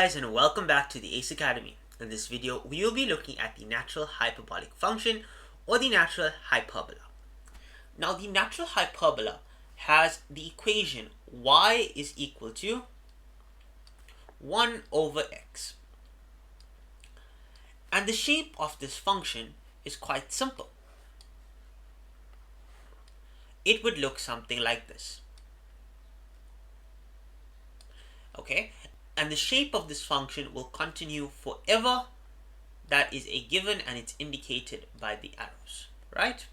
guys, and welcome back to the ACE Academy. In this video, we will be looking at the natural hyperbolic function or the natural hyperbola. Now, the natural hyperbola has the equation y is equal to 1 over x. And the shape of this function is quite simple. It would look something like this. Okay? And the shape of this function will continue forever. That is a given, and it's indicated by the arrows, right?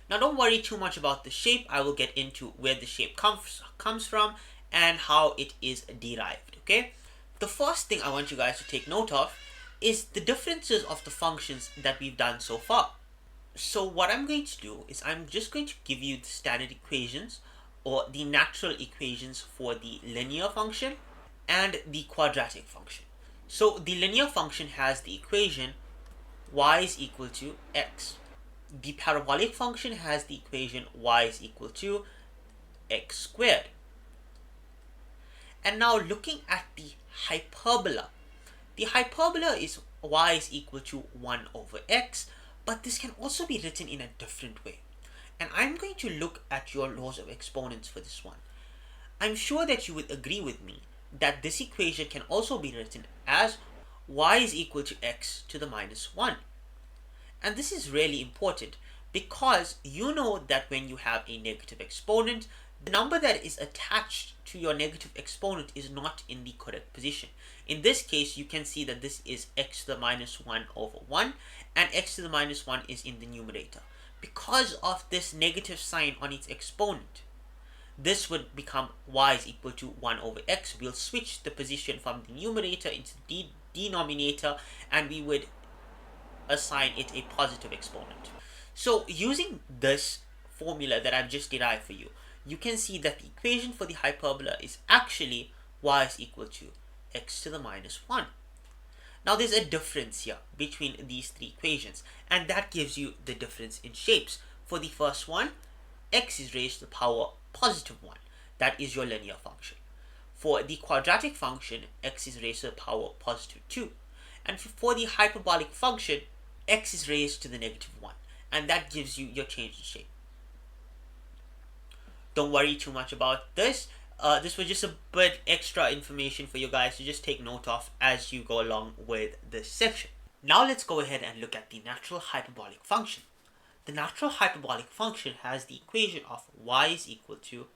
Now, don't worry too much about the shape. I will get into where the shape comes from and how it is derived, okay? The first thing I want you guys to take note of is the differences of the functions that we've done so far. So what I'm going to do is I'm just going to give you the standard equations or the natural equations for the linear function and the quadratic function. So the linear function has the equation y is equal to x. The parabolic function has the equation y is equal to x squared. And now looking at the hyperbola is y is equal to 1 over x, but this can also be written in a different way. And I'm going to look at your laws of exponents for this one. I'm sure that you would agree with me that this equation can also be written as y is equal to x to the minus 1. And this is really important because you know that when you have a negative exponent, the number that is attached to your negative exponent is not in the correct position. In this case, you can see that this is x to the minus 1 over 1, and x to the minus 1 is in the numerator. Because of this negative sign on its exponent, this would become y is equal to 1 over x. We'll switch the position from the numerator into the denominator, and we would assign it a positive exponent. So using this formula that I've just derived for you, you can see that the equation for the hyperbola is actually y is equal to x to the minus 1. Now there's a difference here between these three equations, and that gives you the difference in shapes. For the first one, x is raised to the power positive 1. That is your linear function. For the quadratic function, x is raised to the power positive 2. And for the hyperbolic function, x is raised to the negative 1. And that gives you your change in shape. Don't worry too much about this. This was just a bit extra information for you guys to just take note of as you go along with this section. Now let's go ahead and look at the natural hyperbolic function. The natural hyperbolic function has the equation of y is equal to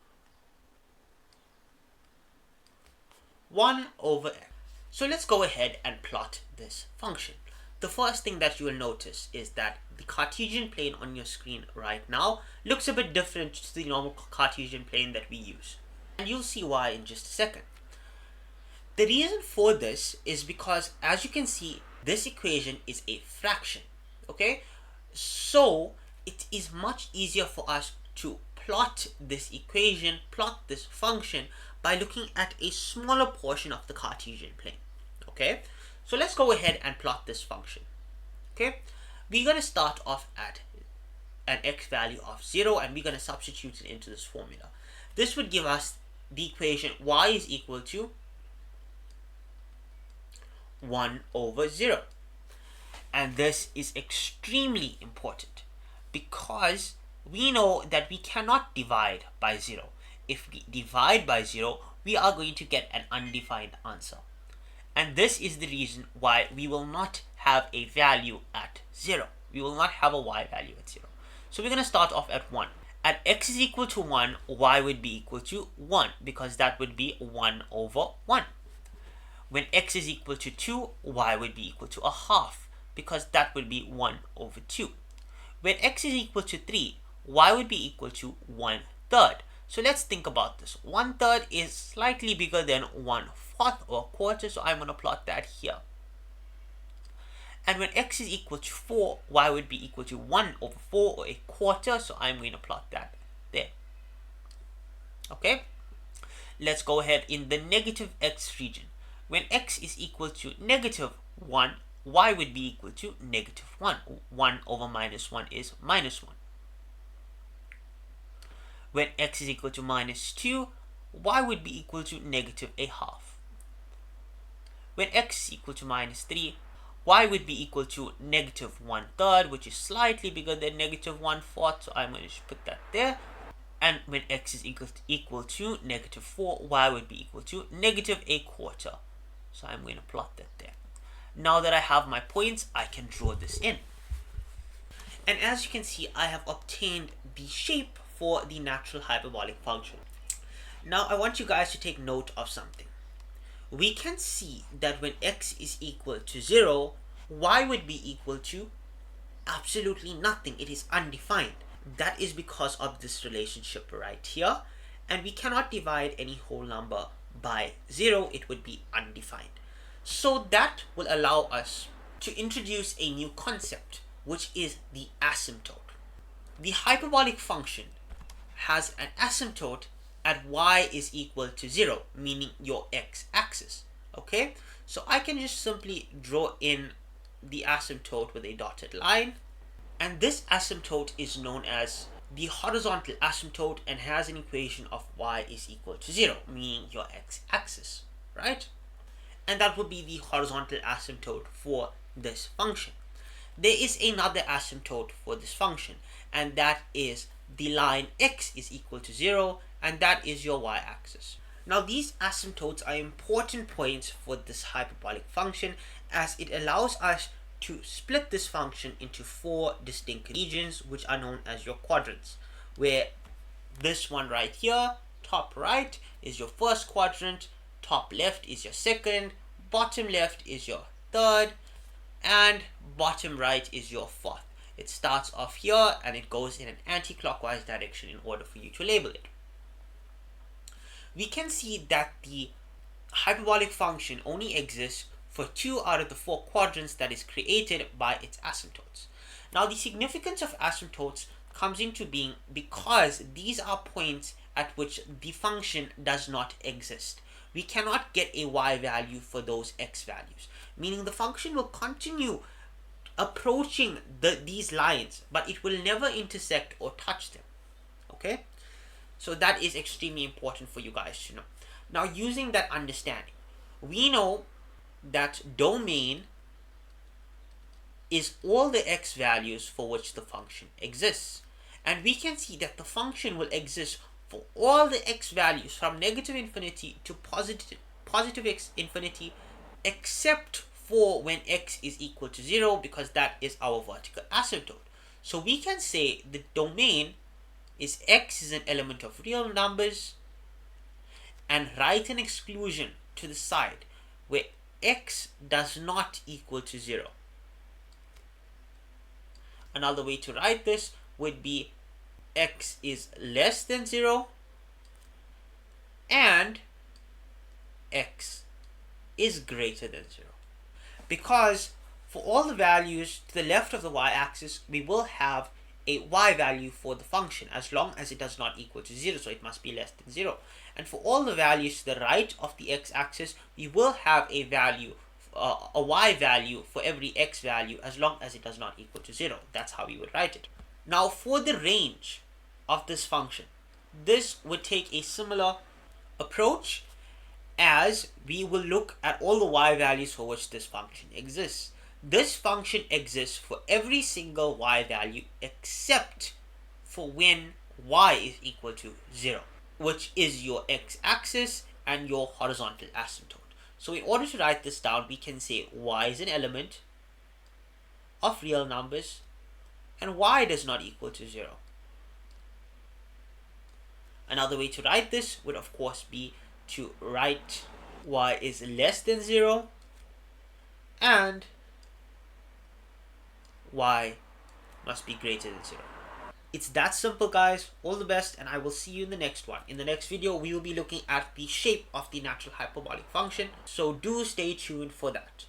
1 over x. So let's go ahead and plot this function. The first thing that you will notice is that the Cartesian plane on your screen right now looks a bit different to the normal Cartesian plane that we use. And you'll see why in just a second. The reason for this is because, as you can see, this equation is a fraction, okay? So it is much easier for us to plot this equation, plot this function, by looking at a smaller portion of the Cartesian plane, okay? So let's go ahead and plot this function, okay? We're going to start off at an x value of 0, and we're going to substitute it into this formula. This would give us the equation y is equal to 1 over 0. And this is extremely important because we know that we cannot divide by 0. If we divide by 0, we are going to get an undefined answer. And this is the reason why we will not have a value at 0. We will not have a y value at 0. So we're going to start off at 1. At x is equal to 1, y would be equal to 1 because that would be 1 over 1. When x is equal to 2, y would be equal to a half because that would be 1 over 2. When x is equal to 3, y would be equal to 1/3. So let's think about this. 1/3 is slightly bigger than 1/4 or a quarter, so I'm going to plot that here. And when x is equal to 4, y would be equal to 1 over 4 or a quarter, so I'm going to plot that there. Okay? Let's go ahead in the negative x region. When x is equal to negative 1, y would be equal to negative 1. 1 over minus 1 is minus 1. When x is equal to minus 2, y would be equal to negative a half. when x is equal to minus 3, y would be equal to negative 1/3, which is slightly bigger than negative 1/4, so I'm going to just put that there. And when x is equal to negative 4, y would be equal to negative 1/4. So I'm going to plot that there. Now that I have my points, I can draw this in. And as you can see, I have obtained the shape for the natural hyperbolic function. Now I want you guys to take note of something. We can see that when x is equal to 0, y would be equal to absolutely nothing. It is undefined. That is because of this relationship right here. And we cannot divide any whole number by 0. It would be undefined. So that will allow us to introduce a new concept, which is the asymptote. The hyperbolic function has an asymptote at y is equal to 0, meaning your x-axis. Okay, so I can just simply draw in the asymptote with a dotted line, and this asymptote is known as the horizontal asymptote and has an equation of y is equal to 0, meaning your x-axis, right? And that would be the horizontal asymptote for this function. There is another asymptote for this function, and that is the line x is equal to 0, and that is your y-axis. Now these asymptotes are important points for this hyperbolic function, as it allows us to split this function into 4 distinct regions, which are known as your quadrants, where this one right here, top right, is your first quadrant, top left is your second, bottom left is your third, and bottom right is your fourth. It starts off here and it goes in an anti-clockwise direction in order for you to label it. We can see that the hyperbolic function only exists for 2 out of the 4 quadrants that is created by its asymptotes. Now the significance of asymptotes comes into being because these are points at which the function does not exist. We cannot get a y value for those x values, meaning the function will continue approaching these lines, but it will never intersect or touch them. Okay, so that is extremely important for you guys to know. Now, using that understanding, we know that domain is all the x values for which the function exists, and we can see that the function will exist for all the x values from negative infinity to positive x infinity, except for when x is equal to 0, because that is our vertical asymptote. So we can say the domain is x is an element of real numbers, and write an exclusion to the side where x does not equal to 0. Another way to write this would be x is less than 0 and x is greater than 0. Because for all the values to the left of the y-axis, we will have a y value for the function as long as it does not equal to 0, so it must be less than 0. And for all the values to the right of the x-axis, we will have a value, a y value for every x value as long as it does not equal to 0. That's how we would write it. Now for the range of this function, this would take a similar approach, as we will look at all the y values for which this function exists. This function exists for every single y value except for when y is equal to 0, which is your x-axis and your horizontal asymptote. So in order to write this down, we can say y is an element of real numbers and y does not equal to 0. Another way to write this would of course be to write y is less than 0 and y must be greater than 0. It's that simple, guys. All the best, and I will see you in the next one. In the next video, we will be looking at the shape of the natural hyperbolic function, so do stay tuned for that.